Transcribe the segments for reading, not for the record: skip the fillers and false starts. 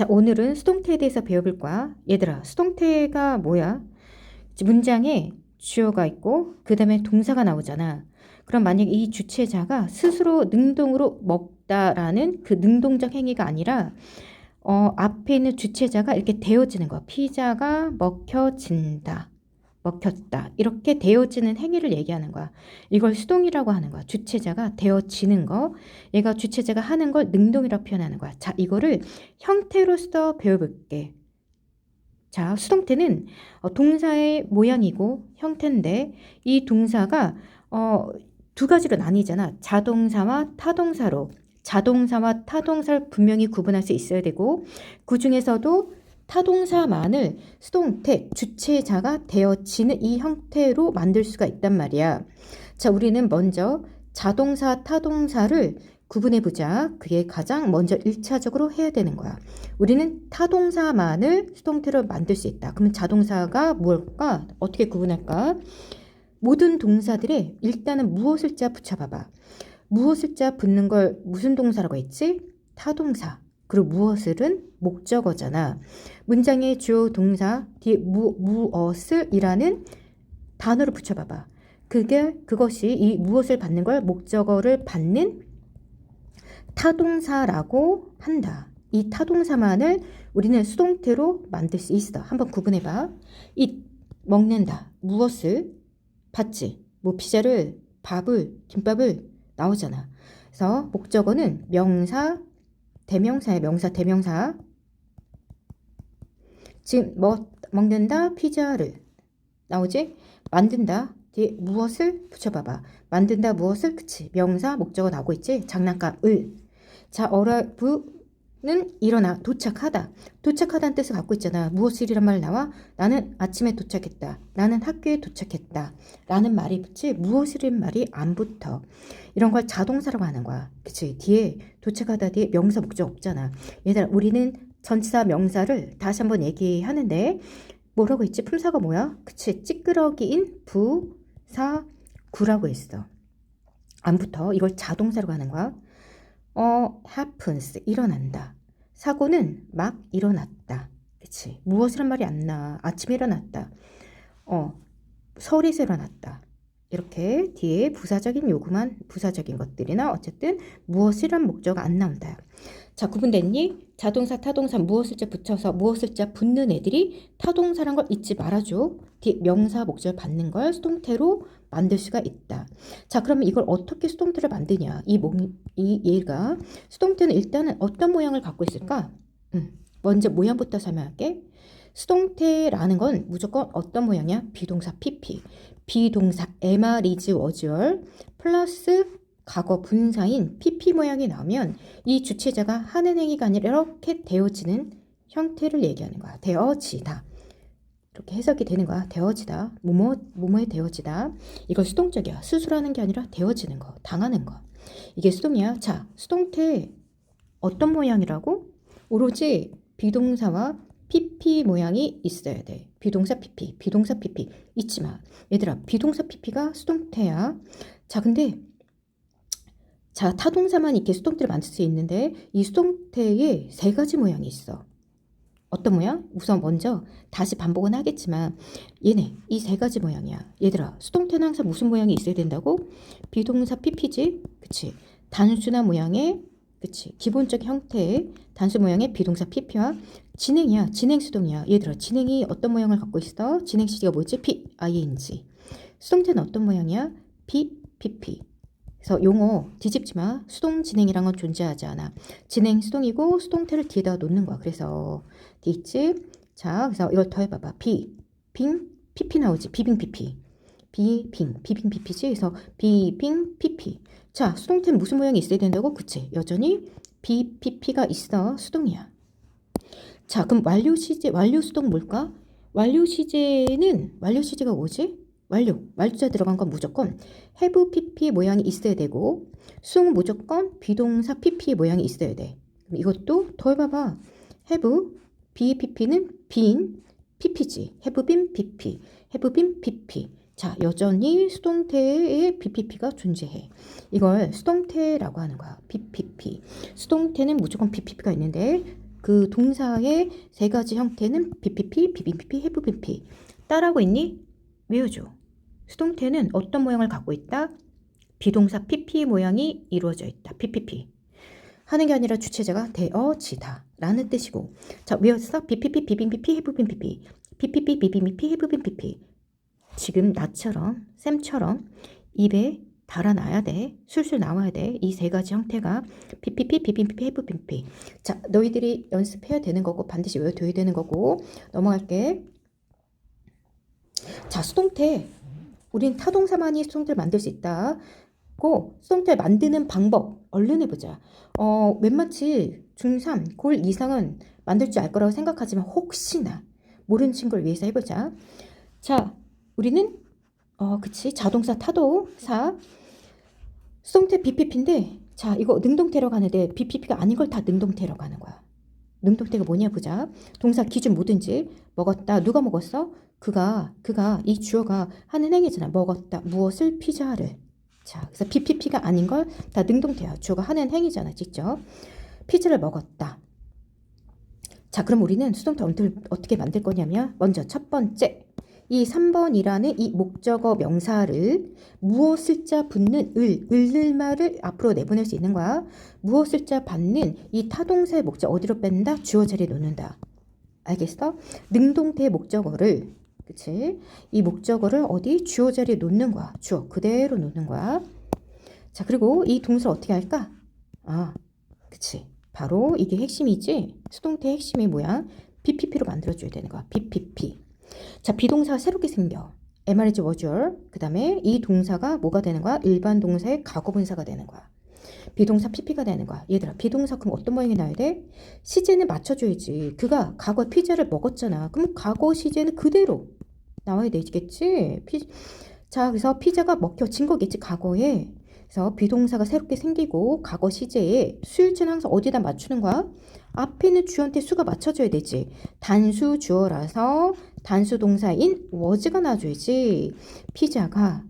자, 오늘은 수동태에 대해서 배워볼 거야. 얘들아, 수동태가 뭐야? 문장에 주어가 있고 그 다음에 동사가 나오잖아. 그럼 만약에 이 주체자가 스스로 능동으로 먹다라는 그 능동적 행위가 아니라 앞에 있는 주체자가 이렇게 되어지는 거야. 피자가 먹혀진다. 먹혔다. 이렇게 되어지는 행위를 얘기하는 거야. 이걸 수동이라고 하는 거야. 주체자가 되어지는 거. 얘가 주체자가 하는 걸 능동이라고 표현하는 거야. 자, 이거를 형태로서 배워볼게. 자, 수동태는 동사의 모양이고 형태인데 이 동사가 두 가지로 나뉘잖아. 자동사와 타동사로. 자동사와 타동사를 분명히 구분할 수 있어야 되고 그 중에서도 타동사만을 수동태, 주체자가 되어지는 이 형태로 만들 수가 있단 말이야. 자, 우리는 먼저 자동사, 타동사를 구분해보자. 그게 가장 먼저 1차적으로 해야 되는 거야. 우리는 타동사만을 수동태로 만들 수 있다. 그러면 자동사가 뭘까? 어떻게 구분할까? 모든 동사들에 일단은 무엇을 자 붙여봐봐. 무엇을 자 붙는 걸 무슨 동사라고 했지? 타동사. 그리고 무엇을은 목적어잖아. 문장의 주요 동사 뒤에 무엇을이라는 단어를 붙여봐봐. 그것이 이 무엇을 받는 걸 목적어를 받는 타동사라고 한다. 이 타동사만을 우리는 수동태로 만들 수 있어. 한번 구분해봐. 이 먹는다. 무엇을 받지? 뭐 피자를, 밥을, 김밥을 나오잖아. 그래서 목적어는 명사, 대명사야. 명사, 대명사. 지금 먹는다, 피자를 나오지? 만든다. 뒤에 무엇을 붙여봐봐. 만든다, 무엇을, 그치? 명사, 목적어 나오고 있지? 장난감을. 자, arrive는 일어나, 도착하다. 도착하다는 뜻을 갖고 있잖아. 무엇을이란 말 나와? 나는 아침에 도착했다. 나는 학교에 도착했다. 라는 말이 붙지 무엇이란 말이 안 붙어. 이런 걸 자동사라고 하는 거야. 그치? 뒤에 도착하다 뒤에 명사 목적 없잖아. 얘들아, 우리는 전치사 명사를 다시 한번 얘기하는데 뭐라고 했지? 품사가 뭐야? 그치? 찌끄러기인 부사구라고 했어. 안 붙어. 이걸 자동사라고 하는 거야. happens, 일어난다. 사고는 막 일어났다. 그치? 무엇이란 말이 안 나. 아침에 일어났다. 서울에서 일어났다. 이렇게 뒤에 부사적인 요구만, 부사적인 것들이나 어쨌든 무엇이란 목적어가 안 나온다. 자, 구분됐니? 자동사, 타동사 무엇을 자 붙여서 무엇을 자 붙는 애들이 타동사란 걸 잊지 말아줘. 뒤에 명사, 목적을 받는 걸 수동태로 만들 수가 있다. 자, 그러면 이걸 어떻게 수동태를 만드냐? 이 얘가 수동태는 일단은 어떤 모양을 갖고 있을까? 먼저 모양부터 설명할게. 수동태라는 건 무조건 어떤 모양이야? 비동사 PP, 비동사 am, is, was를 플러스 과거 분사인 PP 모양이 나오면 이 주체자가 하는 행위가 아니라 이렇게 되어지는 형태를 얘기하는 거야. 되어지다. 이렇게 해석이 되는 거야. 되어지다. 뭐뭐에 되어지다. 이걸 수동적이야. 스스로 하는 게 아니라 되어지는 거, 당하는 거. 이게 수동이야. 자, 수동태 어떤 모양이라고? 오로지 비동사와 PP 모양이 있어야 돼. 비동사 PP, 비동사 PP 잊지 마. 얘들아, 비동사 PP가 수동태야. 자, 근데 자, 타동사만 이렇게 수동태를 만들 수 있는데 이 수동태에 세 가지 모양이 있어. 어떤 모양? 우선 먼저 다시 반복은 하겠지만 얘네 이 세 가지 모양이야. 얘들아, 수동태는 항상 무슨 모양이 있어야 된다고? 비동사 PP지? 그치? 단순한 모양의, 그치? 기본적 형태의 단수 모양의 비동사 PP와 진행이야. 진행 수동이야. 얘들아, 진행이 어떤 모양을 갖고 있어? 진행 시제가 뭐지? P, ing. 수동태는 어떤 모양이야? P, PP. 그래서 용어 뒤집지 마. 수동 진행이란 건 존재하지 않아. 진행 수동이고 수동태를 뒤에다 놓는 거야. 그래서 뒤집지. 자, 그래서 이걸 더 해봐봐. 빙, PP 나오지. 비빙 PP. 비빙 PP지. 그래서 비빙 PP. 자, 수동태는 무슨 모양이 있어야 된다고? 그치? 여전히 BPP가 있어. 수동이야. 자, 그럼 완료 시제, 완료 수동 뭘까? 완료 시제가 뭐지? 완료자 들어간 건 무조건 have PP 모양이 있어야 되고 수동은 무조건 비동사 PP 모양이 있어야 돼. 그럼 이것도 더 해봐봐. have BPP는 been PP지. have been PP, have been PP. 자, 여전히 수동태에 BPP가 존재해. 이걸 수동태라고 하는 거야. BPP. 수동태는 무조건 BPP가 있는데 그 동사의 세 가지 형태는 BPP, BBP, have BP. 따라하고 있니? 외워줘. 수동태는 어떤 모양을 갖고 있다? 비동사 PP 모양이 이루어져 있다. PPP. 하는 게 아니라 주체자가 되어지다 라는 뜻이고. 자, 외웠어? BPP, BBP, have BP. BPP, BBP, have BP. 지금 나처럼, 쌤처럼 입에 달아놔야 돼. 술술 나와야 돼. 이 세 가지 형태가 PPP, BBP, have BP. 자, 너희들이 연습해야 되는 거고 반드시 외워둬야 되는 거고. 넘어갈게. 자, 수동태. 우린 타동사만이 수동태를 만들 수 있다고. 수동태 만드는 방법 얼른 해보자. 웬만치 중3, 골 이상은 만들 줄 알 거라고 생각하지만 혹시나 모르는 친구를 위해서 해보자. 자, 우리는 그치, 자동사, 타동사, 수동태 BPP인데, 자, 이거 능동태로 가는데 BPP가 아닌 걸 다 능동태로 가는 거야. 능동태가 뭐냐 보자. 동사 기준 뭐든지. 먹었다. 누가 먹었어? 그가 이 주어가 하는 행위잖아. 먹었다. 무엇을? 피자를. 자, 그래서 BPP가 아닌 걸 다 능동태야. 주어가 하는 행위잖아. 직접. 피자를 먹었다. 자, 그럼 우리는 수동태 어떻게 만들 거냐면, 먼저 첫 번째, 이 3번이라는 이 목적어 명사를 무엇을 자 붙는 을을말을 앞으로 내보낼 수 있는 거야. 무엇을 자 받는 이 타동사의 목적 어디로 뺀다? 주어 자리에 놓는다. 알겠어? 능동태의 목적어를, 그치? 이 목적어를 어디? 주어 자리에 놓는 거야. 주어 그대로 놓는 거야. 자, 그리고 이 동사를 어떻게 할까? 그치? 바로 이게 핵심이지. 수동태의 핵심이 뭐야? BPP로 만들어줘야 되는 거야. BPP. 자, 비동사가 새롭게 생겨. MRG 워주얼. 그 다음에 이 동사가 뭐가 되는 거야? 일반 동사의 과거분사가 되는 거야. 비동사 PP가 되는 거야. 얘들아, 비동사 그럼 어떤 모양이 나야 돼? 시제는 맞춰줘야지. 그가 과거에 피자를 먹었잖아. 그럼 과거 시제는 그대로 나와야 되겠지? 자, 그래서 피자가 먹혀진 거겠지, 과거에. 그래서 비동사가 새롭게 생기고 과거 시제에 수일치는 항상 어디다 맞추는 거야? 앞에 있는 주어한테 수가 맞춰줘야 되지. 단수 주어라서 단수 동사인 was가 나와줘야지. 피자가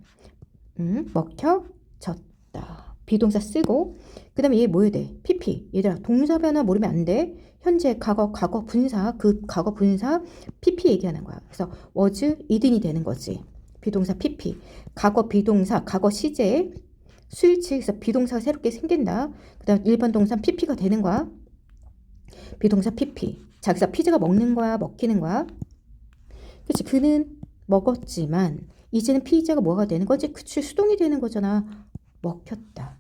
먹혀졌다. 비동사 쓰고 그 다음에 얘 뭐 해야 돼? PP. 얘들아, 동사 변화 모르면 안 돼. 현재, 과거 분사, 그 과거 분사 PP 얘기하는 거야. 그래서 was, 이든이 되는 거지. 비동사 PP. 과거 비동사, 과거 시제 수일치에서 비동사가 새롭게 생긴다. 그 다음 일반 동사 PP가 되는 거야. 비동사 PP. 자, 그래서 피자가 먹는 거야, 먹히는 거야. 그치? 그는 먹었지만 이제는 피자가 뭐가 되는 거지? 그치? 수동이 되는 거잖아. 먹혔다.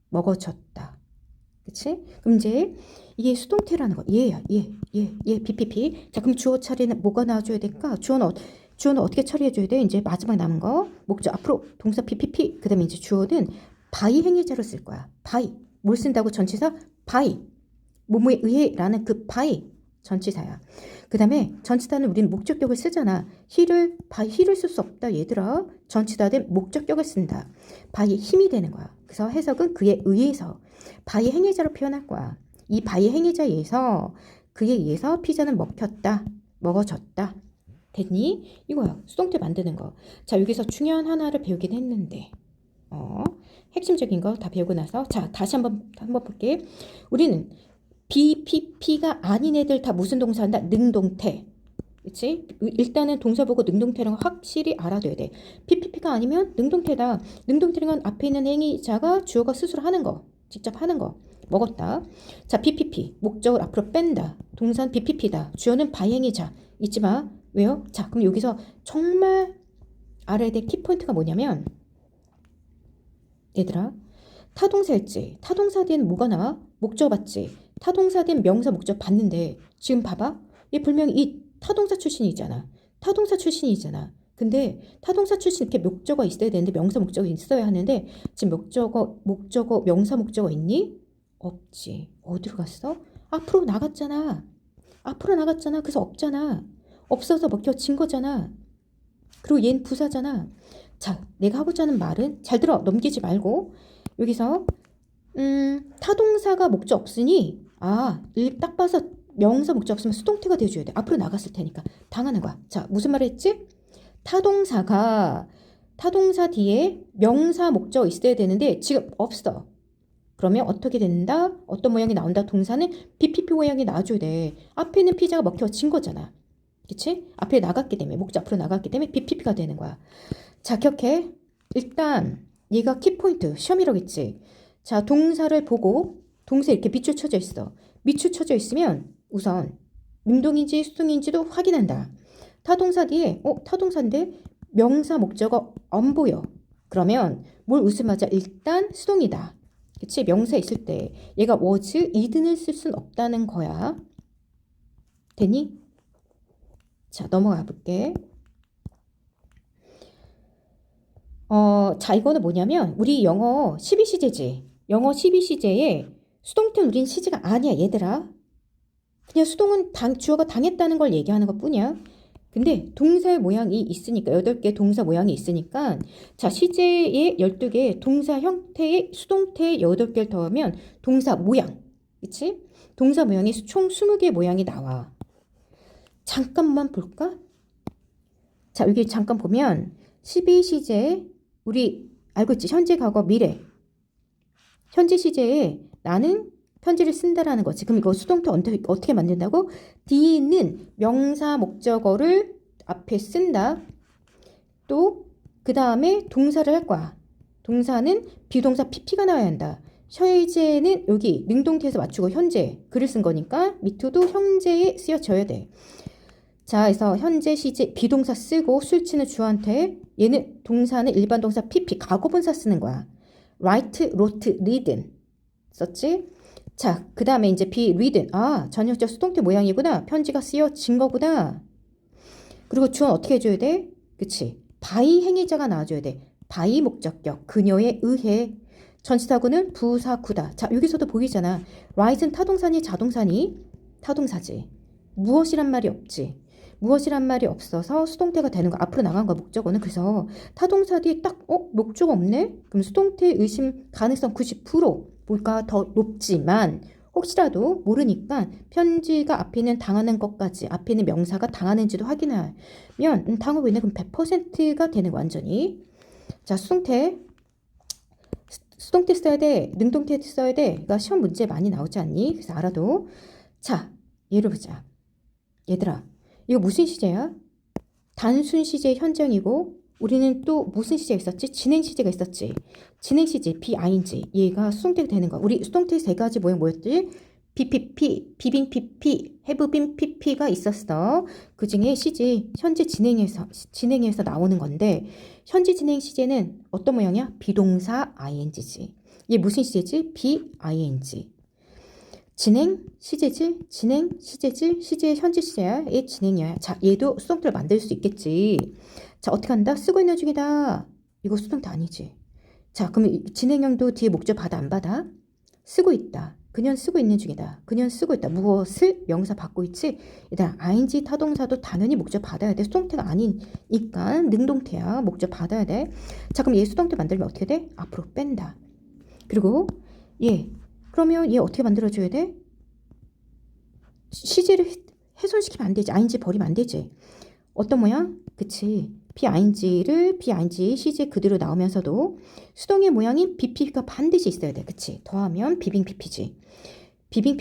먹어졌다. 그치? 그럼 이제 이게 수동태라는 거. 얘야, 얘, BPP. 자, 그럼 주어 차례는 뭐가 나와줘야 될까? 주어는 어떻게 처리해줘야 돼? 이제 마지막 남은 거. 목적 앞으로 동사 PPP. 그 다음에 이제 주어는 by 행위자로 쓸 거야. by. 뭘 쓴다고? 전치사? by. 뭐뭐에 의해 라는 그 by. 전치사야. 그 다음에 전치사는 우리는 목적격을 쓰잖아. he를 쓸 수 없다. 얘들아. 전치사된 목적격을 쓴다. by의 힘이 되는 거야. 그래서 해석은 그에 의해서. by 행위자로 표현할 거야. 이 by 행위자에 의해서, 그에 의해서 피자는 먹혔다. 먹어졌다. 됐니? 이거야. 수동태 만드는 거. 자, 여기서 중요한 하나를 배우긴 했는데 핵심적인 거 다 배우고 나서 자, 다시 한번 볼게. 우리는 BPP가 아닌 애들 다 무슨 동사 한다? 능동태. 그치? 일단은 동사 보고 능동태라는 거 확실히 알아둬야 돼. PPP가 아니면 능동태다. 능동태라는 건 앞에 있는 행위자가 주어가 스스로 하는 거. 직접 하는 거. 먹었다. 자, BPP. 목적을 앞으로 뺀다. 동사는 BPP다. 주어는 by 행위자. 잊지 마. 왜요? 자, 그럼 여기서 정말 알아야 될 키포인트가 뭐냐면, 얘들아, 타동사였지. 타동사 뒤에는 뭐가 나와? 목적 받지. 타동사 뒤엔 명사 목적 받는데 지금 봐봐. 얘 분명히 이 타동사 출신이잖아. 근데 타동사 출신 이렇게 목적어 있어야 되는데 명사 목적어 있어야 하는데 지금 목적어 명사 목적어 있니? 없지. 어디로 갔어? 앞으로 나갔잖아. 그래서 없잖아. 없어서 먹혀진 거잖아. 그리고 얘는 부사잖아. 자, 내가 하고자 하는 말은 잘 들어. 넘기지 말고. 여기서 타동사가 목적 없으니 딱 봐서 명사 목적 없으면 수동태가 돼줘야 돼. 앞으로 나갔을 테니까. 당하는 거야. 자, 무슨 말을 했지? 타동사 뒤에 명사 목적 있어야 되는데 지금 없어. 그러면 어떻게 된다? 어떤 모양이 나온다? 동사는 BPP 모양이 나와줘야 돼. 앞에 있는 피자가 먹혀진 거잖아. 그치? 앞에 나갔기 때문에, 목적 앞으로 나갔기 때문에 BPP가 되는 거야. 자, 기억해. 일단 얘가 키포인트, 시험이라겠지. 자, 동사를 보고 동사 이렇게 밑줄 쳐져 있어. 밑줄 쳐져 있으면 우선 능동인지 수동인지도 확인한다. 타동사 뒤에 타동사인데 명사 목적어 안 보여. 그러면 뭘 웃음하자? 일단 수동이다. 그치? 명사 있을 때 얘가 was, isn't 쓸 순 없다는 거야. 되니? 자, 넘어가 볼게. 자, 이거는 뭐냐면 우리 영어 12시제지. 영어 12시제에 수동태 우린 시제가 아니야, 얘들아. 그냥 수동은 주어가 당했다는 걸 얘기하는 것뿐이야. 근데 동사의 모양이 있으니까 8개 동사 모양이 있으니까 자, 시제에 12개 동사 형태의 수동태 8개를 더하면 동사 모양. 그치? 동사 모양이 총 20개 모양이 나와. 잠깐만 볼까? 자, 여기 잠깐 보면 12시제 우리 알고 있지? 현재, 과거, 미래. 현재 시제에 나는 편지를 쓴다라는 거지. 그럼 이거 수동태 어떻게 만든다고? D는 명사 목적어를 앞에 쓴다. 또 그 다음에 동사를 할 거야. 동사는 비동사 PP가 나와야 한다. 현재는 여기 능동태에서 맞추고 현재 글을 쓴 거니까 밑에도 현재에 쓰여져야 돼. 자, 그래서 현재 시제 비동사 쓰고 술치는 주어한테 얘는 동사는 일반 동사 PP 과거분사 쓰는 거야. write, wrote, read는 썼지? 자, 그 다음에 이제 be read는 전형적 수동태 모양이구나. 편지가 쓰여진 거구나. 그리고 주어는 어떻게 해줘야 돼? 그치? by 행위자가 나와줘야 돼. by 목적격 그녀에 의해. 전치사구는 부사구다. 자, 여기서도 보이잖아. write는 타동사니 자동사니? 타동사지. 무엇이란 말이 없지. 무엇이란 말이 없어서 수동태가 되는 거. 앞으로 나간 거 목적어는. 그래서 타동사 뒤에 딱 목적어 없네? 그럼 수동태 의심 가능성 90% 뭘까 더 높지만 혹시라도 모르니까 편지가 앞에 있는 당하는 것까지 앞에 있는 명사가 당하는지도 확인하면 당하고 있네. 그럼 100%가 되는 거 완전히. 자, 수동태 써야 돼. 능동태 써야 돼. 그러니까 시험 문제 많이 나오지 않니? 그래서 알아도. 자, 예를 보자. 얘들아, 이거 무슨 시제야? 단순 시제 현정이고 우리는 또 무슨 시제가 있었지? 진행 시제가 있었지. 진행 시제 BING 얘가 수동태가 되는 거야. 우리 수동태 세 가지 모양 뭐였지? BPP, 비빙 PP, 해브빈 PP가 있었어. 그 중에 시제 현재 진행해서 나오는 건데 현재 진행 시제는 어떤 모양이야? 비동사 ING지. 얘 무슨 시제지? BING. 진행 시제지, 진행 시제지, 시제 현재 시제야. 얘 진행이야. 자, 얘도 수동태를 만들 수 있겠지. 자, 어떻게 한다? 쓰고 있는 중이다. 이거 수동태 아니지. 자, 그럼 진행형도 뒤에 목적 받아 안 받아? 쓰고 있다. 그녀는 쓰고 있는 중이다. 그녀는 쓰고 있다. 무엇을 명사 받고 있지? 일단 ing 타동사도 당연히 목적 받아야 돼. 수동태가 아니니까 능동태야. 목적 받아야 돼. 자, 그럼 얘 수동태 만들면 어떻게 돼? 앞으로 뺀다. 그리고 그러면 얘 어떻게 만들어줘야 돼? 시제를 훼손시키면 안 되지. ing 버리면 안 되지. 어떤 모양? 그치. BING 시제 그대로 나오면서도 수동의 모양인 BPP가 반드시 있어야 돼. 그치. 더하면 비빙 PP지. 비빙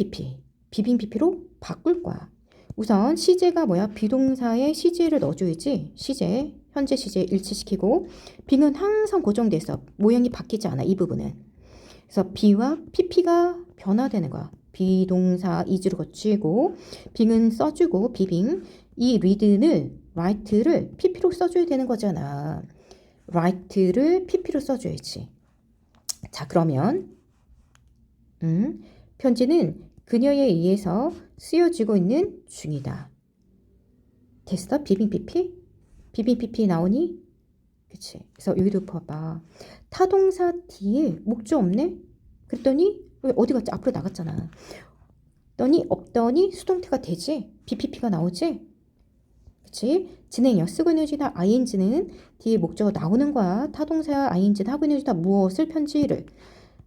PP로 바꿀 거야. 우선 시제가 뭐야? 비동사에 시제를 넣어줘야지. 시제, 현재 시제 일치시키고 빙은 항상 고정돼 있어. 모양이 바뀌지 않아. 이 부분은. 그래서 B와 PP가 변화되는 거야. 비동사 is를 거치고 빙은 써주고 비빙 이 write를 PP로 써줘야 되는 거잖아. write를 PP로 써줘야지. 자, 그러면 편지는 그녀에 의해서 쓰여지고 있는 중이다. 됐어? 비빙 PP 나오니? 그치? 그래서 여기도 봐봐. 타동사 뒤에 목적 없네? 그랬더니 왜 어디 갔지? 앞으로 나갔잖아. 없더니 수동태가 되지? BPP가 나오지? 그치? 진행형 쓰고 있는 중이다. ing는 뒤에 목적어 나오는 거야. 타동사 ing는 하고 있는 중이다. 무엇을 편지를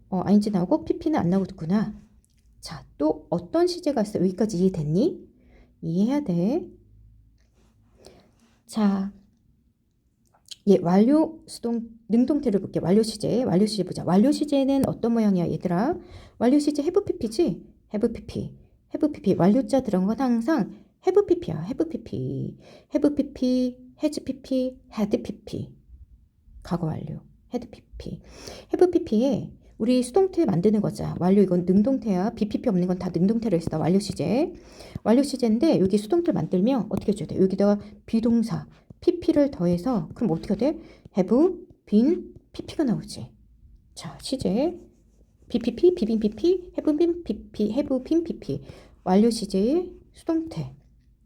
ing 나오고 pp는 안 나오겠구나. 자, 또 어떤 시제가 있어? 여기까지 이해됐니? 이해해야 돼. 자, 예, 완료 수동 능동태를 볼게. 완료 시제. 완료 시제 보자. 완료 시제는 어떤 모양이야, 얘들아? 완료 시제 have pp지? have pp. have pp. 완료자 들어간 건 항상 have pp야. have pp. have pp, has pp, had pp. 과거 완료. had pp. have pp에 우리 수동태 만드는 거자. 완료 이건 능동태야. bpp 없는 건 다 능동태로 했어. 완료 시제. 완료 시제인데 여기 수동태를 만들면 어떻게 해줘야 돼? 여기다가 비동사 pp를 더해서 그럼 어떻게 돼? have been pp가 나오지. 자, 시제 bpp, 비빈 pp, have been pp, have been pp. 완료 시제의 수동태.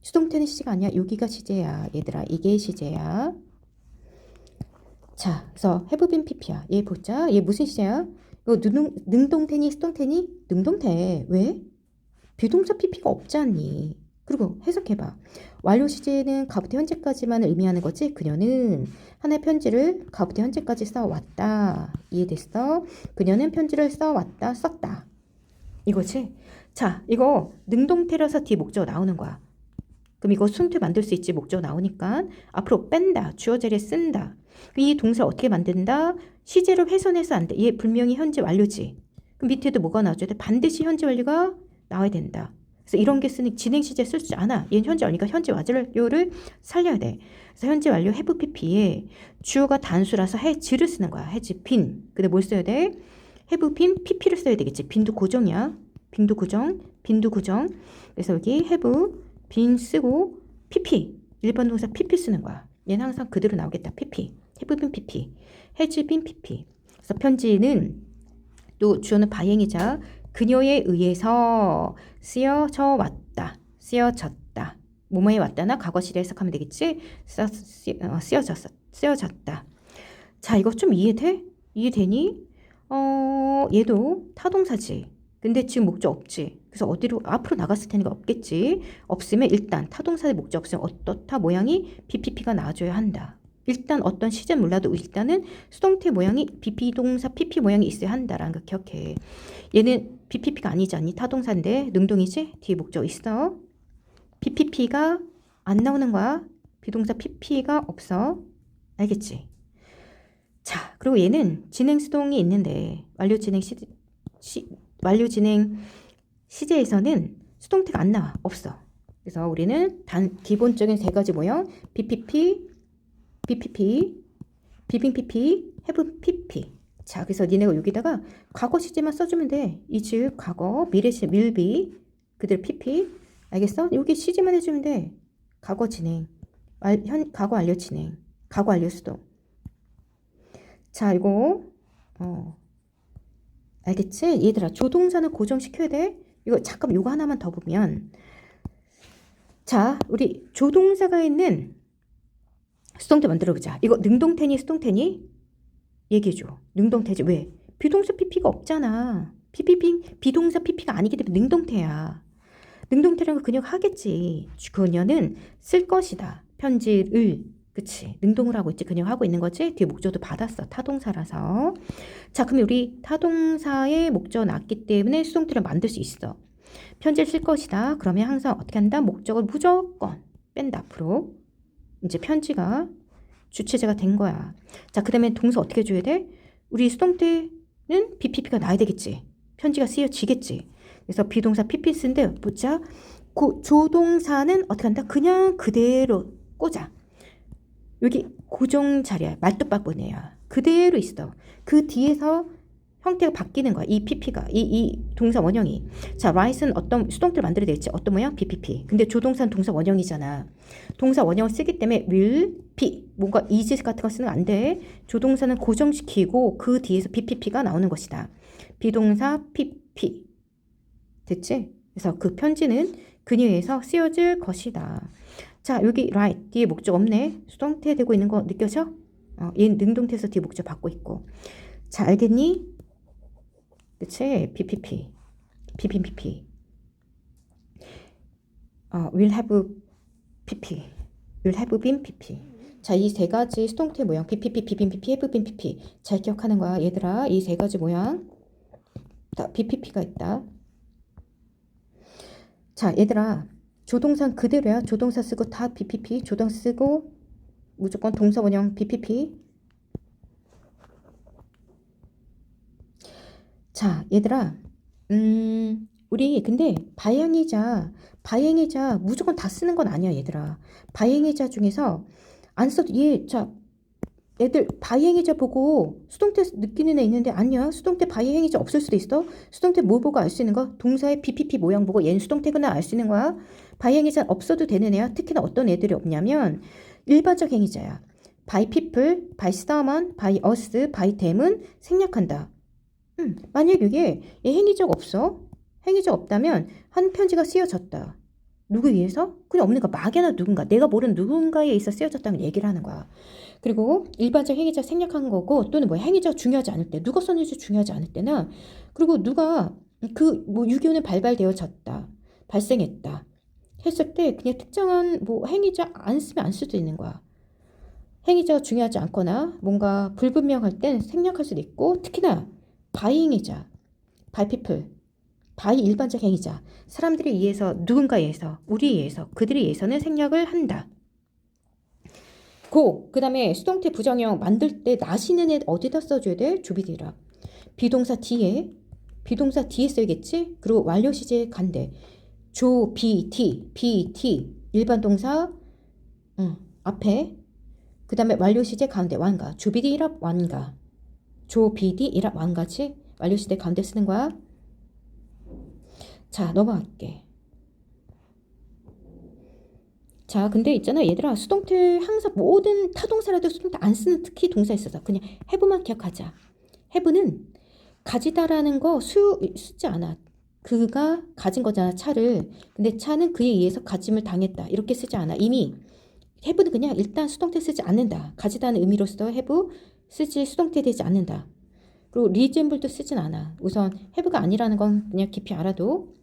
수동태는 시제가 아니야. 여기가 시제야. 얘들아, 이게 시제야. 자, 그래서 have been pp야. 얘 보자. 얘 무슨 시제야? 이거 능동태니 수동태니? 능동태. 왜? 비동사 pp가 없지 않니? 그리고 해석해봐. 완료 시제는 가부터 현재까지만 의미하는 거지. 그녀는 하나의 편지를 가부터 현재까지 써왔다. 이해됐어? 그녀는 편지를 써왔다. 썼다. 이거지? 자, 이거 능동태라서 뒤에 목적어 나오는 거야. 그럼 이거 수동태 만들 수 있지. 목적어 나오니까. 앞으로 뺀다. 주어 자리에 쓴다. 이 동사를 어떻게 만든다? 시제로 훼손해서 안 돼. 얘 분명히 현재 완료지. 그럼 밑에도 뭐가 나와줘야 돼? 반드시 현재 완료가 나와야 된다. 그래서 이런 게 쓰니 진행 시제 쓸 수 않아. 얘는 현재 완료니까 현재 완료를 살려야 돼. 그래서 현재 완료 have pp에 주어가 단수라서 has를 쓰는 거야. has been. 근데 뭘 써야 돼? have been pp를 써야 되겠지. 빈도 고정이야. 빈도 고정. 빈도 고정. 그래서 여기 have been 쓰고 pp. 일반 동사 pp 쓰는 거야. 얘는 항상 그대로 나오겠다. pp. have been pp. has been pp. 그래서 편지는 또 주어는 바행이자 그녀에 의해서 쓰여져 왔다. 쓰여졌다. 뭐뭐에 왔다나 과거시를 해석하면 되겠지? 쓰여졌다. 자, 이거 좀 이해돼? 이해되니? 얘도 타동사지. 근데 지금 목적 없지. 그래서 어디로 앞으로 나갔을 테니까 없겠지. 없으면 일단 타동사의 목적 없으면 어떻다 모양이 BPP가 나와줘야 한다. 일단 어떤 시제 몰라도 일단은 수동태 모양이 비동사 PP 모양이 있어야 한다라는 거 기억해. 얘는 BPP가 아니지 않니? 타동사인데 능동이지? 뒤에 목적 있어. BPP가 안 나오는 거야. 비동사 PP가 없어. 알겠지? 자, 그리고 얘는 진행 수동이 있는데 완료 진행 시제에서는 수동태가 안 나와. 없어. 그래서 우리는 기본적인 세 가지 모형 BPP, BPP, 비빙 PP, have PP. 자, 그래서 니네가 여기다가 과거 시제만 써주면 돼. is 과거, 미래 시 will be, 그대로 PP. 알겠어? 여기 시제만 해주면 돼. 과거 진행, 과거 완료 진행, 과거 완료 수동. 자, 이거 알겠지? 얘들아, 조동사는 고정시켜야 돼. 이거 잠깐 요거 하나만 더 보면, 자, 우리 조동사가 있는 수동태 만들어보자. 이거 능동태니 수동태니? 얘기해줘. 능동태지. 왜? 비동사 PP가 없잖아. 비동사 PP가 아니기 때문에 능동태야. 능동태라는 거 그녀가 하겠지. 그녀는 쓸 것이다. 편지를. 그치. 능동을 하고 있지. 그녀가 하고 있는 거지. 뒤에 목적도 받았어. 타동사라서. 자, 그러면 우리 타동사의 목적어 나왔기 때문에 수동태를 만들 수 있어. 편지를 쓸 것이다. 그러면 항상 어떻게 한다? 목적을 무조건 뺀다. 앞으로. 이제 편지가 주체제가 된 거야. 자, 그 다음에 동사 어떻게 해줘야 돼? 우리 수동태는 BPP가 나야 되겠지. 편지가 쓰여지겠지. 그래서 비동사 PP 쓰는데 보자. 조동사는 어떻게 한다? 그냥 그대로 꽂아. 여기 고정 자리야. 말뚝박보네야. 그대로 있어. 그 뒤에서 형태가 바뀌는 거야. 이 PP가. 이 동사 원형이. 자, write는 어떤 수동태를 만들어야 되겠지. 어떤 모양? BPP. 근데 조동사는 동사 원형이잖아. 동사 원형을 쓰기 때문에 will, be. 뭔가 is 같은 거 쓰면 안 돼. 조동사는 고정시키고 그 뒤에서 BPP가 나오는 것이다. 비동사 PP. 됐지? 그래서 그 편지는 그녀에서 쓰여질 것이다. 자, 여기 write. 뒤에 목적 없네. 수동태 되고 있는 거 느껴져? 얘는 능동태에서 뒤에 목적 받고 있고. 자, 알겠니? 그치? BPP, BPP, will have PP, will have been PP. 자, 이 세 가지 수동태 모양 BPP, 비빈 PP, have been PP 잘 기억하는 거야, 얘들아. 이 세 가지 모양 다 BPP가 있다. 자, 얘들아, 조동사 그대로야. 조동사 쓰고 다 BPP, 조동사 쓰고 무조건 동사 원형 BPP. 자, 얘들아. 우리 근데 바행이자 무조건 다 쓰는 건 아니야, 얘들아. 바행이자 중에서 안 써도 자, 애들 바이행위자 보고 수동태 느끼는 애 있는데 아니야. 수동태 바이행위자 없을 수도 있어. 수동태 뭐 보고 알 수 있는 거? 동사의 BPP 모양 보고 얘는 수동태구나 알 수 있는 거야. 바이행위자 없어도 되는 애야. 특히나 어떤 애들이 없냐면 일반적 행위자야. by people, by someone, by us, by them은 생략한다. 만약 이게 얘 행위자가 없어. 행위자가 없다면 한 편지가 쓰여졌다. 누구 위해서? 그냥 없는 거 막연한 누군가, 내가 모르는 누군가에 있어 쓰여졌다는 얘기를 하는 거야. 그리고 일반적 행위자 생략한 거고, 또는 뭐 행위자가 중요하지 않을 때, 누가 썼는지 중요하지 않을 때나, 그리고 누가 그 뭐 유기온은 발발되어졌다, 발생했다 했을 때 그냥 특정한 뭐 행위자 안 쓰면 안 쓸 수도 있는 거야. 행위자가 중요하지 않거나 뭔가 불분명할 땐 생략할 수도 있고, 특히나 바이 행위자, 바이 피플, 바이 일반적 행위자, 사람들에 의해서, 누군가에 의해서, 우리에 의해서, 그들에 의해서는 생략을 한다. 그 다음에 수동태 부정형 만들 때 나시는 애 어디다 써줘야 돼? 주비디라. 비동사 뒤에 써야겠지? 그리고 완료 시제 간대. BT 일반 동사 앞에, 그 다음에 완료 시제 가운데 완가. 주비디라 완가. 비디이라 완가지? 완료 시제 가운데 쓰는 거야. 자, 넘어갈게. 자, 근데 있잖아, 얘들아. 수동태 항상 모든 타동사라도 수동태 안 쓰는 특히 동사 있어서 그냥 have만 기억하자. have는 가지다라는 거 쓰지 않아. 그가 가진 거잖아, 차를. 근데 차는 그에 의해서 가짐을 당했다. 이렇게 쓰지 않아. 이미 have는 그냥 일단 수동태 쓰지 않는다. 가지다는 의미로서 have 쓰지 수동태 되지 않는다. 그리고 resemble도 쓰진 않아. 우선 have가 아니라는 건 그냥 깊이 알아도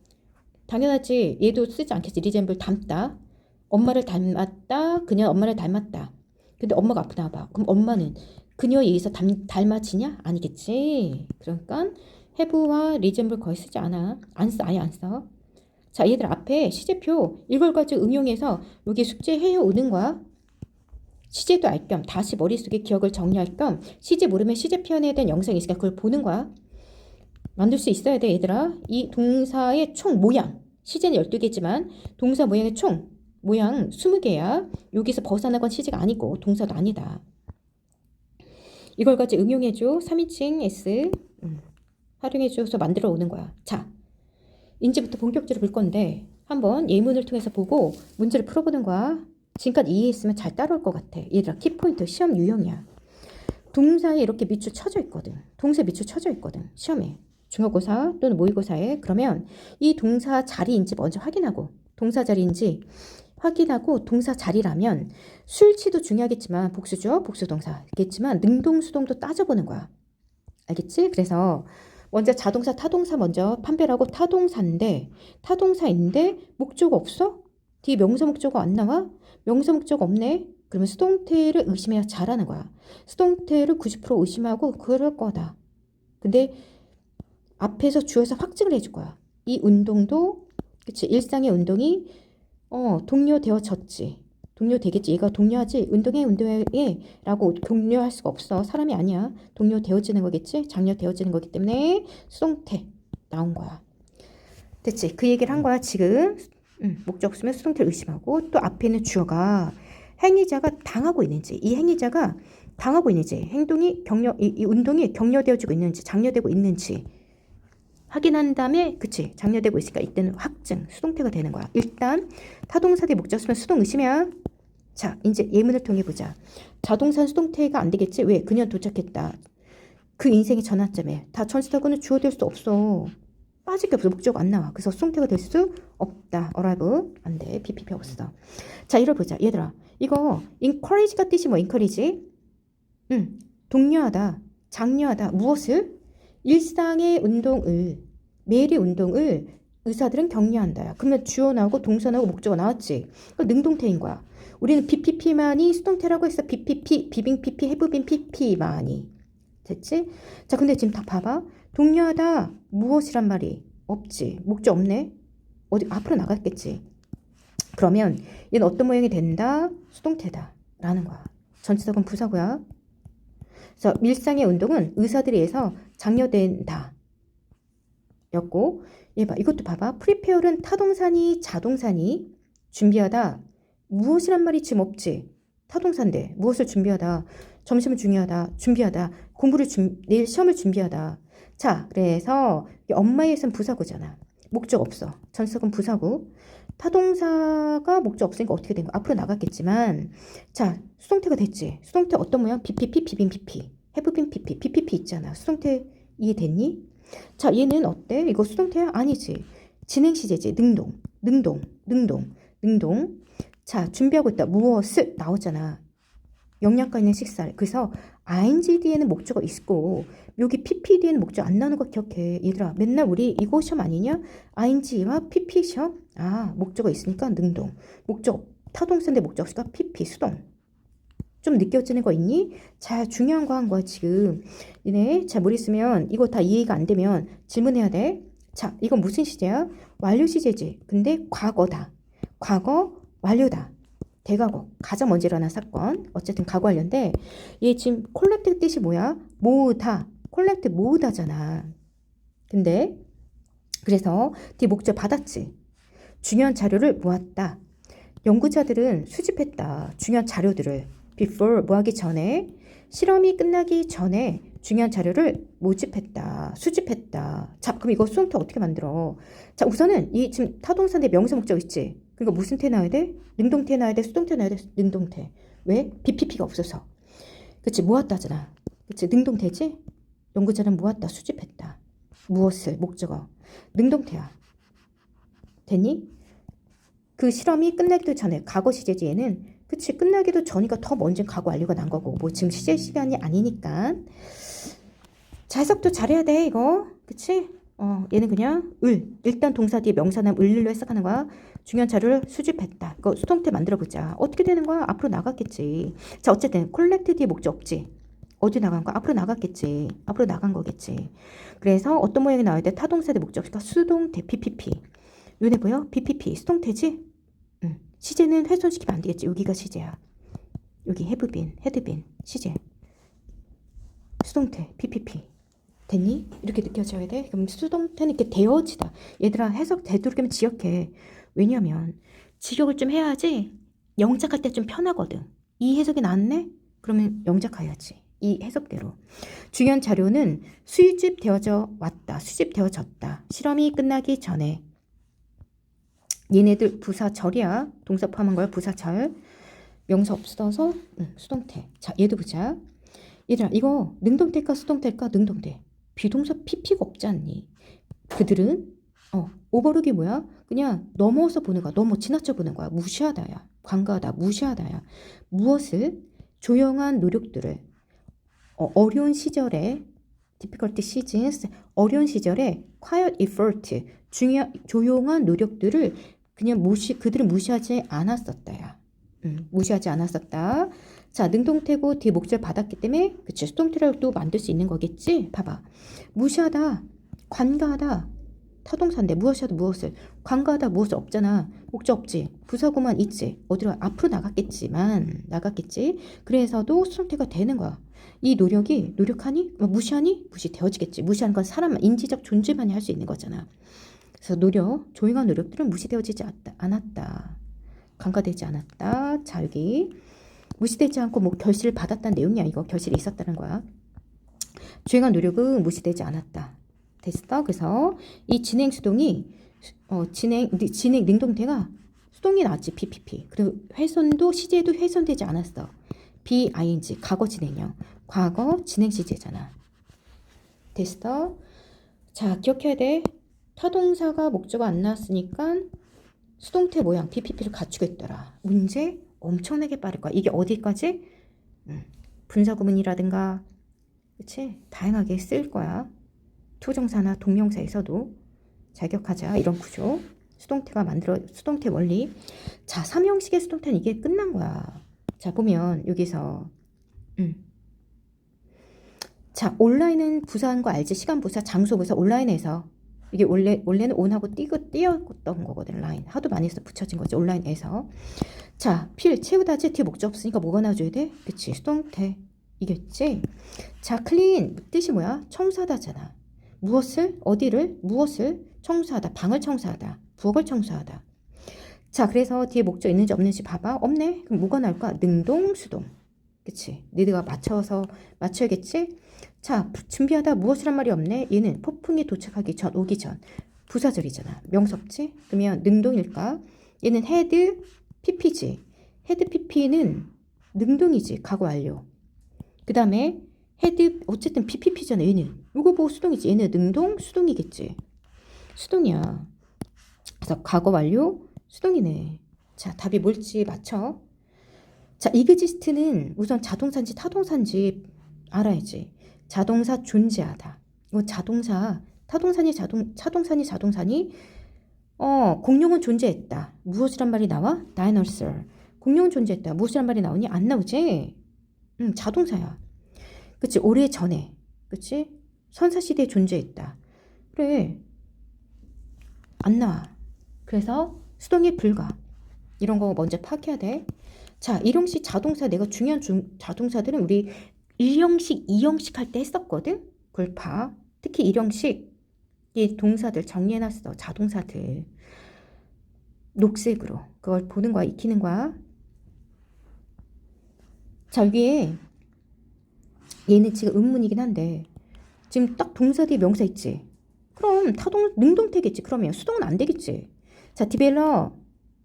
당연하지. 얘도 쓰지 않겠지. resemble 닮다. 엄마를 닮았다. 그녀는 엄마를 닮았다. 근데 엄마가 아프나 봐. 그럼 엄마는 그녀에 의해서 닮아지냐? 아니겠지. 그러니까 have와 resemble 거의 쓰지 않아. 안 써. 아예 안 써. 자, 얘들 앞에 시제표 이걸 가지고 응용해서 여기 숙제 해오는 거야. 시제도 알 겸 다시 머릿속에 기억을 정리할 겸 시제 모르면 시제 표현에 대한 영상이 있으니까 그걸 보는 거야. 만들 수 있어야 돼, 얘들아. 이 동사의 총 모양. 시제는 12개지만 동사 모양의 총 모양 20개야. 여기서 벗어나건 시제가 아니고 동사도 아니다. 이걸 가지고 응용해줘. 3인칭 S 활용해줘서 만들어 오는 거야. 자, 이제부터 본격적으로 볼 건데 한번 예문을 통해서 보고 문제를 풀어보는 거야. 지금까지 이해했으면 잘 따라올 것 같아. 얘들아, 키포인트 시험 유형이야. 동사에 이렇게 밑줄 쳐져 있거든. 동사 밑줄 쳐져 있거든. 시험에. 중간고사 또는 모의고사에. 그러면 이 동사 자리인지 먼저 확인하고, 동사 자리인지 확인하고, 동사 자리라면 수일치도 중요하겠지만 복수죠. 복수동사겠지만 능동수동도 따져보는 거야. 알겠지? 그래서 먼저 자동사 타동사 먼저 판별하고, 타동사인데 목적 없어? 뒤에 명사 목적어 안 나와? 명사 목적어 없네? 그러면 수동태를 의심해야 잘하는 거야. 수동태를 90% 의심하고 그럴 거다. 근데 앞에서 주어서 확증을 해줄 거야. 이 운동도, 그치, 일상의 운동이 독려되어졌지. 독려되겠지. 얘가 독려하지. 운동해 라고 독려할 수가 없어. 사람이 아니야. 독려되어지는 거겠지. 장려되어지는 거기 때문에 수동태 나온 거야. 됐지? 그 얘기를 한 거야 지금. 목적 없으면 수동태를 의심하고, 또 앞에 있는 주어가 행위자가 당하고 있는지, 이 행위자가 당하고 있는지, 행동이 이 운동이 격려되어지고 있는지, 장려되고 있는지 확인한 다음에, 그치, 장려되고 있으니까 이때는 확증, 수동태가 되는 거야. 일단 타동사 대 목적 없으면 수동 의심이야. 자, 이제 예문을 통해 보자. 자동사는 수동태가 안 되겠지. 왜? 그녀는 도착했다. 그 인생의 전환점에. 다 전치사고는 주어 될 수 없어. 빠질 게 없어. 목적 안 나와. 그래서 수동태가 될 수 없다. arrive 안 돼. BPP 없어. 자, 이걸 보자. 얘들아, 이거 encourage가 뜻이 뭐 encourage? 독려하다, 장려하다. 무엇을? 일상의 운동을, 매일의 운동을 의사들은 격려한다. 그러면 주어 나오고 동사 나오고 목적어 나왔지. 능동태인 거야. 우리는 BPP만이 수동태라고 했어. BPP, 비빙 PP, 해부빈 PP만이. 됐지? 자, 근데 지금 다 봐봐. 독려하다 무엇이란 말이 없지. 목적 없네. 어디 앞으로 나갔겠지. 그러면 얘는 어떤 모양이 된다? 수동태다 라는 거야. 전치사건 부사고요. 그래서 밀상의 운동은 의사들에 의해서 장려된다 였고, 얘 봐, 이것도 봐봐. 프리페어는 타동사니 자동사니 준비하다. 무엇이란 말이 지금 없지? 타동사인데 무엇을 준비하다. 점심을 중요하다. 준비하다. 내일 시험을 준비하다. 자, 그래서 엄마에 의해서는 부사구잖아. 목적 없어. 전치사건 부사구. 타동사가 목적 없으니까 어떻게 된 거야? 앞으로 나갔겠지만, 자, 수동태가 됐지. 수동태 어떤 모양? BPP, 비빈 PP, 해브빈 PP, BPP 있잖아. 수동태 이해됐니? 자, 얘는 어때? 이거 수동태야? 아니지. 진행시제지. 능동. 자, 준비하고 있다. 무엇을 나오잖아. 영양가 있는 식사를. 그래서 ing 뒤에는 목적어 있고 여기 pp 뒤에는 목적 안 나오는 거 기억해. 얘들아, 맨날 우리 이거 시험 아니냐? ing와 pp 시험? 아, 목적어 있으니까 능동. 목적 타동사인데 목적 없으니까 pp 수동. 좀 느껴지는 거 있니? 자, 중요한 거 한 거야 지금. 니네 잘 모르겠으면 이거 다 이해가 안 되면 질문해야 돼. 자, 이건 무슨 시제야? 완료 시제지. 근데 과거다. 과거 완료다. 대과거. 가장 먼저 일어난 사건. 어쨌든 과거 완료인데 얘 지금 콜렉트 뜻이 뭐야? 모으다. 콜렉트 모으다잖아. 근데 그래서 뒤에 목적 받았지. 중요한 자료를 모았다. 연구자들은 수집했다. 중요한 자료들을. before 뭐하기 전에, 실험이 끝나기 전에 중요한 자료를 모집했다. 수집했다. 자, 그럼 이거 수동태 어떻게 만들어? 자, 우선은 이 지금 타동사인데 명사 목적 있지? 그러니까 무슨 태 나와야 돼? 능동태 나와야 돼? 수동태 나와야 돼? 능동태. 왜? BPP가 없어서. 그치, 모았다잖아. 그치, 능동태지? 연구자는 모았다, 수집했다. 무엇을? 목적어. 능동태야. 됐니? 그 실험이 끝나기도 전에, 과거 시제지 얘는. 그치, 끝나기도 전이니까 더 먼저 과거 완료가 난 거고, 뭐 지금 시제 시간이 아니니까. 자, 해석도 잘해야 돼 이거. 그치? 얘는 그냥 일단 동사 뒤에 명사나 을로 해석하는 거야. 중요한 자료를 수집했다. 이거 수동태 만들어보자. 어떻게 되는 거야? 앞으로 나갔겠지. 자, 어쨌든 콜렉트 뒤에 목적 없지. 어디 나간 거야? 앞으로 나갔겠지. 앞으로 나간 거겠지. 그래서 어떤 모양이 나와야 돼? 타동사 대 목적어가 수동태 PPP. 눈에 보여? PPP 수동태지? 시제는 훼손시키면 안 되겠지. 여기가 시제야. 여기 헤드빈 시제. 수동태 PPP. 됐니? 이렇게 느껴져야 돼. 그럼 수동태는 이렇게 되어지다. 얘들아, 해석 되도록이면 지역해. 왜냐면 직역을 좀 해야지 영작할 때 좀 편하거든. 이 해석이 낫네? 그러면 영작해야지. 이 해석대로. 중요한 자료는 수집되어져 왔다. 수집되어졌다. 실험이 끝나기 전에. 얘네들 부사절이야. 동사 포함한 거야. 부사절. 명사 없어서 수동태. 자, 얘도 보자. 얘들아, 이거 능동태일까 수동태일까? 능동태. 비동사 PP가 없지 않니? 그들은 오버룩이 뭐야? 그냥 넘어서 보는 거야. 너무 지나쳐 보는 거야. 무시하다야. 관가하다. 무시하다야. 무엇을? 조용한 노력들을. 어려운 시절에 difficult seasons, 어려운 시절에 quiet effort, 조용한 노력들을 그냥 그들은 무시하지 않았었다야. 무시하지 않았었다. 자, 능동태고 뒤에 목적을 받았기 때문에 그치, 수동태라고 또 만들 수 있는 거겠지? 봐봐. 무시하다, 관가하다, 타동사인데 무엇이라도 무엇을, 관가하다 무엇을 없잖아. 목적 없지. 부사구만 있지. 어디로 앞으로 나갔겠지. 그래서도 수동태가 되는 거야. 이 노력하니? 무시하니? 무시되어지겠지. 무시하는 건 사람 인지적 존재만이 할 수 있는 거잖아. 그래서 조용한 노력들은 무시되어지지 않았다. 간과되지 않았다. 자, 여기 무시되지 않고 뭐 결실을 받았다는 내용이야. 이거 결실이 있었다는 거야. 조용한 노력은 무시되지 않았다. 됐어? 그래서 이 진행 수동이 진행 능동태가 수동이 나왔지. PPP. 그리고 훼손도 시제도 훼손되지 않았어. BING 과거 진행형. 과거 진행 시제잖아. 됐어? 자, 기억해야 돼. 타동사가 목적어 안 나왔으니까 수동태 모양 PPP를 갖추고 있더라. 문제 엄청나게 빠를 거야. 이게 어디까지? 분사구문이라든가 그치? 다양하게 쓸 거야. 투정사나 동명사에서도 자격하자. 이런 구조. 수동태 원리. 자, 3형식의 수동태는 이게 끝난 거야. 자, 보면 여기서 자, 온라인은 부사한 거 알지? 시간 부사, 장소 부사, 온라인에서 이게 원래는 온하고 띄었던 거거든. 라인. 하도 많이 해서 붙여진 거지. 온라인에서. 자, 필 채우다지 뒤에 목적 없으니까 뭐가 나와줘야 돼? 그치. 수동태. 이겠지? 자, 클린. 뜻이 뭐야? 청소하다잖아. 무엇을? 어디를? 무엇을? 청소하다. 방을 청소하다. 부엌을 청소하다. 자, 그래서 뒤에 목적 있는지 없는지 봐봐. 없네? 그럼 뭐가 나올까? 능동, 수동. 그치? 너희가 맞춰야겠지? 자, 준비하다 무엇이란 말이 없네? 얘는 폭풍이 도착하기 전, 오기 전. 부사절이잖아. 명섭지? 그러면 능동일까? 얘는 헤드, PP지. 헤드, PP는 능동이지. 과거 완료. 그 다음에 헤드, 어쨌든 PPP잖아. 얘는. 이거 보고 수동이지. 얘는 능동, 수동이겠지. 수동이야. 그래서 과거 완료, 수동이네. 자, 답이 뭘지 맞춰. 자, 이그지스트는 우선 자동사인지 타동사인지 알아야지. 자동사 존재하다. 이거 자동사, 차동사니 자동사니? 공룡은 존재했다. 무엇이란 말이 나와? dinosaur. 공룡은 존재했다. 무엇이란 말이 나오니? 안 나오지? 자동사야. 그치? 오래 전에. 그치? 선사시대에 존재했다. 그래. 안 나와. 그래서 수동이 불가. 이런 거 먼저 파악해야 돼. 자, 일형식 자동사 내가 중요한 자동사들은 우리 1형식, 2형식 할 때 했었거든? 그걸 봐. 특히 1형식 이 동사들 정리해놨어. 자동사들. 녹색으로. 그걸 보는 거야. 익히는 거야. 자, 여기에 얘는 지금 의문이긴 한데 지금 딱 동사 뒤에 명사 있지? 그럼 능동태겠지. 그러면 수동은 안 되겠지. 자, 디벨롭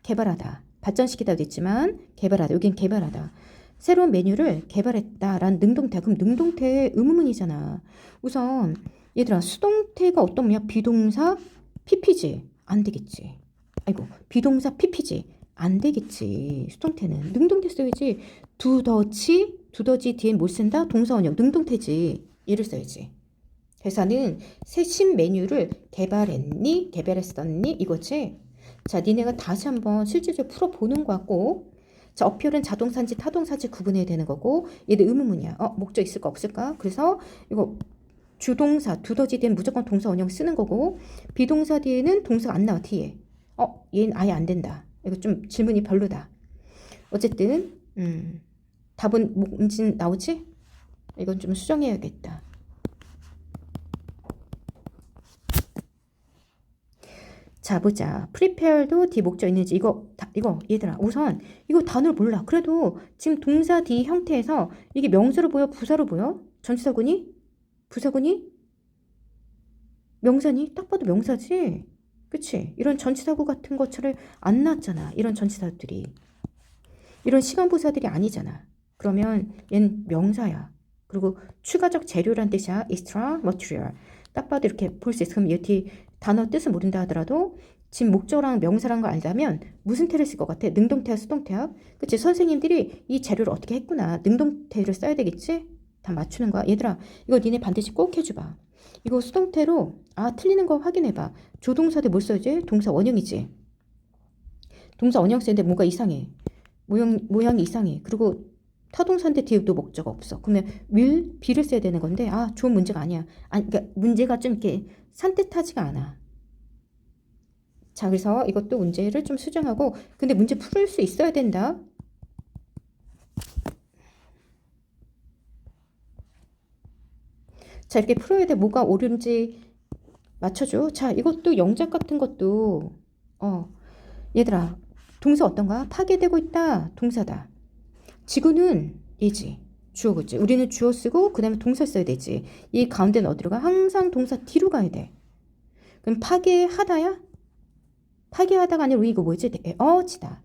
개발하다. 발전시키다도 있지만 개발하다. 여긴 개발하다. 새로운 메뉴를 개발했다라는 능동태. 그럼 능동태의 의문이잖아. 우선 얘들아 수동태가 어떤 뭐야? 비동사 PP지. 안 되겠지. 아이고 비동사 PP지. 안 되겠지. 수동태는 능동태 써야지. 두더지 뒤엔 뭘 쓴다? 동사 원형 능동태지. 얘를 써야지. 회사는 새 신메뉴를 개발했니? 개발했었니? 이거지. 자, 니네가 다시 한번 실질적으로 풀어보는 거고. 자, 어필은 자동사인지 타동사인지 구분해야 되는 거고. 얘들 의문문이야. 목적 있을까 없을까? 그래서 이거 주동사, 두더지 뒤엔 무조건 동사 원형 쓰는 거고. 비동사 뒤에는 동사가 안 나와, 뒤에. 얘는 아예 안 된다. 이거 좀 질문이 별로다. 어쨌든 답은 뭔지 나오지? 이건 좀 수정해야겠다. 자, 보자. prepare도 뒤 목적 있는지 이거 얘들아 우선 이거 단어를 몰라. 그래도 지금 동사 뒤 형태에서 이게 명사로 보여? 부사로 보여? 전치사구니? 부사구니? 명사니? 딱 봐도 명사지? 그치? 이런 전치사구 같은 것처럼 안 나왔잖아. 이런 전치사들이. 이런 시간부사들이 아니잖아. 그러면 얘는 명사야. 그리고 추가적 재료란 뜻이야. extra material. 딱 봐도 이렇게 볼 수 있어. 그럼 여기 단어 뜻을 모른다 하더라도 지금 목적어랑 명사란 걸 알자면 무슨 태를 쓸 것 같아? 능동태야 수동태야? 그치? 선생님들이 이 재료를 어떻게 했구나. 능동태를 써야 되겠지? 다 맞추는 거야. 얘들아 이거 니네 반드시 꼭 해줘봐. 이거 수동태로 틀리는 거 확인해봐. 조동사들 뭘 써야지? 동사 원형이지. 동사 원형 쓰는데 뭔가 이상해. 모양이 이상해. 그리고 타동사인데 뒤에도 목적어 없어. 그러면 will, be를 써야 되는 건데 좋은 문제가 아니야. 그러니까 문제가 좀 이렇게 산뜻하지가 않아. 자, 그래서 이것도 문제를 좀 수정하고 근데 문제 풀 수 있어야 된다. 자, 이렇게 풀어야 돼. 뭐가 옳은지 맞춰줘. 자, 이것도 영작 같은 것도 얘들아 동사 어떤가? 파괴되고 있다. 동사다. 지구는 얘지. 주어겠지. 우리는 주어 쓰고 그 다음에 동사 써야 되지. 이 가운데는 어디로 가? 항상 동사 뒤로 가야 돼. 그럼 파괴하다야? 파괴하다가 아니라 이거 뭐지? 되어지다.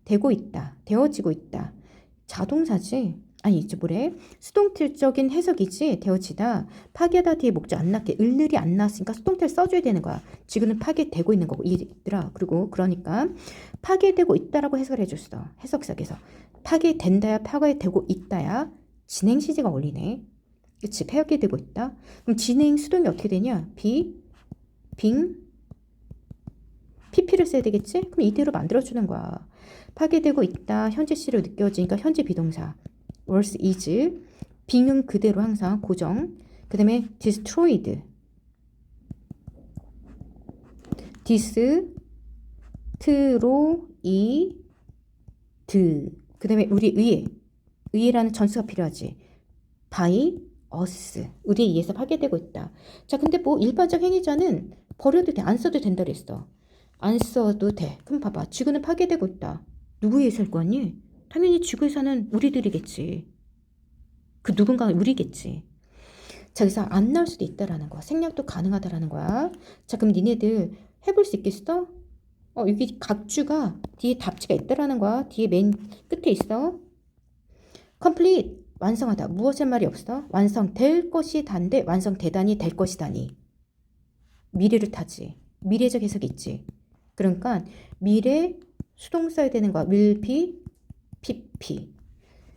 되고 있다. 되어지고 있다. 자동사지. 아니 이제 뭐래? 수동태적인 해석이지. 되어지다. 파괴하다 뒤에 목적 안 났게. 을늘이 안 났으니까 수동태를 써줘야 되는 거야. 지구는 파괴되고 있는 거고. 얘들아. 그리고 그러니까 파괴되고 있다라고 해석을 해줬어. 해석석에서. 파괴된다야 파괴되고 있다야 진행 시제가 어울리네. 그치? 파괴되고 있다. 그럼 진행 수동이 어떻게 되냐? 빙 PP를 써야 되겠지? 그럼 이대로 만들어주는 거야. 파괴되고 있다. 현재 시로 느껴지니까 현재 비동사. was is. 빙은 그대로 항상 고정. 그 다음에 destroyed. 디스트로이드. 그 다음에 우리 의해라는 전수가 필요하지. by us. 우리에 의해서 파괴되고 있다. 자, 근데 뭐 일반적 행위자는 버려도 돼. 안 써도 된다 그랬어. 안 써도 돼. 그럼 봐봐. 지구는 파괴되고 있다. 누구에 의해서일 거 아니? 당연히 지구에 사는 우리들이겠지. 그 누군가는 우리겠지. 자, 그래서 안 나올 수도 있다라는 거야. 생략도 가능하다라는 거야. 자, 그럼 니네들 해볼 수 있겠어? 여기 각주가 뒤에 답지가 있다라는 거야. 뒤에 맨 끝에 있어. complete. 완성하다. 무엇의 말이 없어? 완성될 것이 단데 완성되다니 될 것이다니. 미래를 타지. 미래적 해석이 있지. 그러니까 미래 수동 써야 되는 거야. will be, pp.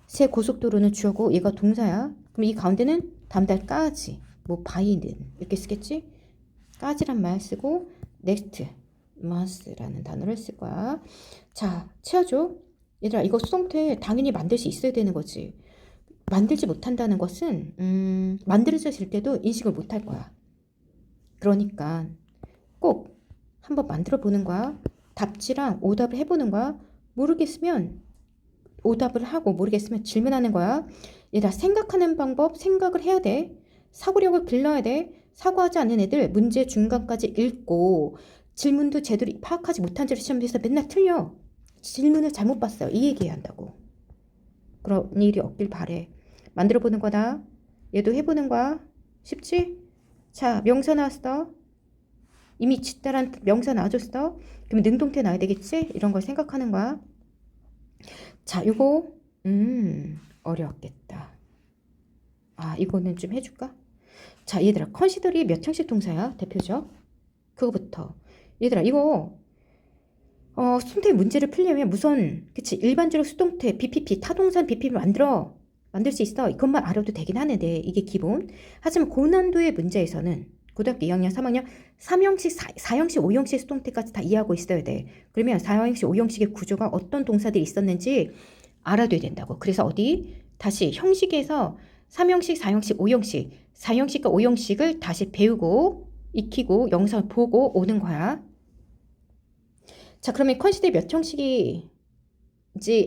새 고속도로는 주어고 얘가 동사야. 그럼 이 가운데는 다음 달까지. 뭐 by는 이렇게 쓰겠지? 까지란 말 쓰고 next month라는 단어를 쓸 거야. 자, 채워줘. 얘들아, 이거 수동태 당연히 만들 수 있어야 되는 거지. 만들지 못한다는 것은 만들어질 때도 인식을 못할 거야. 그러니까 꼭 한번 만들어 보는 거야. 답지랑 오답을 해보는 거야. 모르겠으면 오답을 하고 모르겠으면 질문하는 거야. 얘들아, 생각하는 방법 생각을 해야 돼. 사고력을 길러야 돼. 사고하지 않는 애들 문제 중간까지 읽고 질문도 제대로 파악하지 못한 채로 시험에서 맨날 틀려. 질문을 잘못 봤어요. 이 얘기해야 한다고. 그런 일이 없길 바래. 만들어 보는 거다. 얘도 해보는 거야. 쉽지? 자, 명사 나왔어. 이미 집다란 명사 나와줬어. 그럼 능동태 나와야 되겠지? 이런 걸 생각하는 거야. 자, 요거 어려웠겠다. 이거는 좀 해줄까? 자, 얘들아, 컨시더리 몇 형식 동사야? 대표적. 그거부터. 얘들아, 이거 수동태 문제를 풀려면 우선 그치, 일반적으로 수동태 BPP 타동산 BPP를 만들 수 있어. 이것만 알아도 되긴 하는데 이게 기본. 하지만 고난도의 문제에서는 고등학교 2학년 3학년 3형식 4형식 5형식 수동태까지 다 이해하고 있어야 돼. 그러면 4형식 5형식의 구조가 어떤 동사들이 있었는지 알아둬야 된다고. 그래서 다시 형식에서 3형식 4형식 5형식 4형식과 5형식을 다시 배우고 익히고 영상을 보고 오는 거야. 자, 그러면 컨시더 몇 형식인지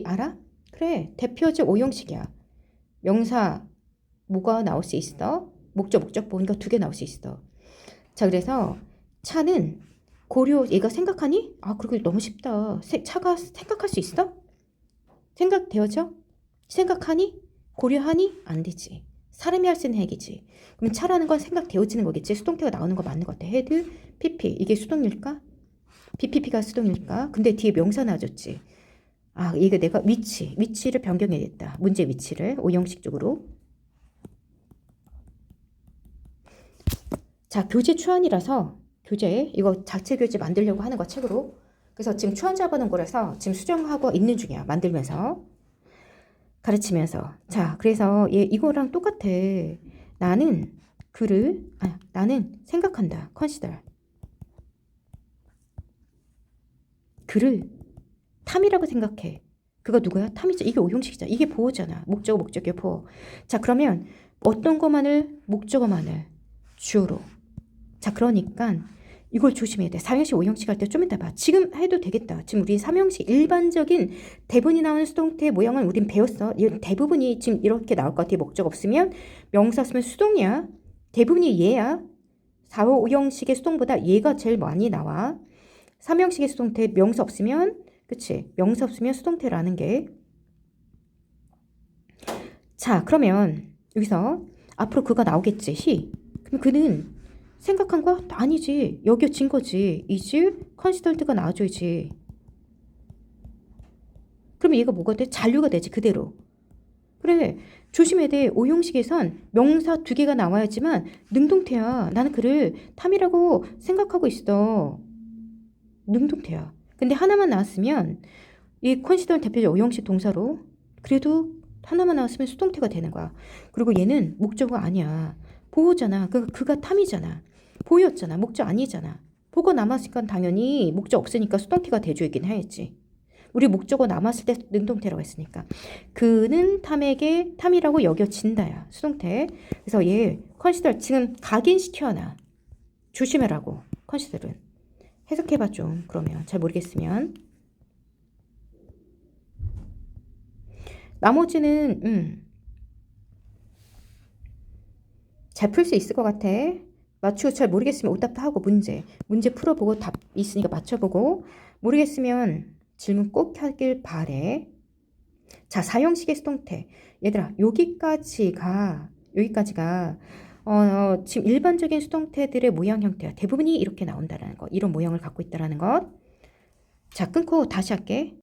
알아? 그래, 대표적 5형식이야. 명사 뭐가 나올 수 있어? 목적 보니까 2개 나올 수 있어. 자, 그래서 차는 고려. 얘가 생각하니? 그리고 너무 쉽다. 차가 생각할 수 있어? 생각되어져? 생각하니? 고려하니? 안 되지. 사람이 할 수 있는 얘기지. 그럼 차라는 건 생각되어지는 거겠지. 수동태가 나오는 거 맞는 것 같아. 헤드, PP. 이게 수동일까? BPP가 수동일까? 근데 뒤에 명사 나와줬지. 이게 내가 위치를 변경해야겠다. 문제 위치를 5형식 쪽으로. 자, 교재 초안이라서 이거 자체 교재 만들려고 하는 거 책으로. 그래서 지금 초안 잡아놓은 거라서 지금 수정하고 있는 중이야. 만들면서 가르치면서. 자, 그래서 이거랑 똑같아. 나는 생각한다. consider. 그를 탐이라고 생각해. 그가 누구야? 탐이죠. 이게 5형식이잖아. 이게 보호잖아. 목적어 보호. 자, 그러면 어떤 것만을 목적어만을 주어로. 자, 그러니까 이걸 조심해야 돼. 4형식 5형식 할 때 좀 이따 봐. 지금 해도 되겠다. 지금 우리 3형식 일반적인 대본이 나오는 수동태 모양은 우린 배웠어. 대부분이 지금 이렇게 나올 것 같아. 목적 없으면 명사 없으면 수동이야. 대부분이 얘야. 4, 5형식의 수동보다 얘가 제일 많이 나와. 3형식의 수동태 명사 없으면, 그치? 명사 없으면 수동태라는 게. 자, 그러면 여기서 앞으로 그가 나오겠지. he. 그럼 그는 생각한 거? 아니지. 여겨진 거지. is considered가 나와줘야지. 그러면 얘가 뭐가 돼? 잔류가 되지. 그대로. 그래. 조심해야 돼. 5형식에선 명사 2개가 나와야지만 능동태야. 나는 그를 탐이라고 생각하고 있어. 능동태야. 근데 하나만 나왔으면 이 consider 대표적 5형식 동사로 그래도 하나만 나왔으면 수동태가 되는 거야. 그리고 얘는 목적어 아니야. 보호잖아. 그가 탐이잖아. 보였잖아. 목적 아니잖아. 보고 남았으니까 당연히 목적 없으니까 수동태가 대조이긴 해야지. 우리 목적어 남았을 때 능동태라고 했으니까. 그는 탐에게 탐이라고 여겨진다야. 수동태. 그래서 얘 consider 지금 각인시켜놔. 조심해라고. consider은. 해석해봐 좀. 그러면 잘 모르겠으면. 나머지는 잘 풀 수 있을 것 같아. 맞추고 잘 모르겠으면 오답도 하고 문제 풀어보고 답 있으니까 맞춰보고 모르겠으면 질문 꼭 하길 바래. 자, 사형식의 수동태. 얘들아, 여기까지가 지금 일반적인 수동태들의 모양 형태야. 대부분이 이렇게 나온다라는 거. 이런 모양을 갖고 있다라는 것. 자, 끊고 다시 할게.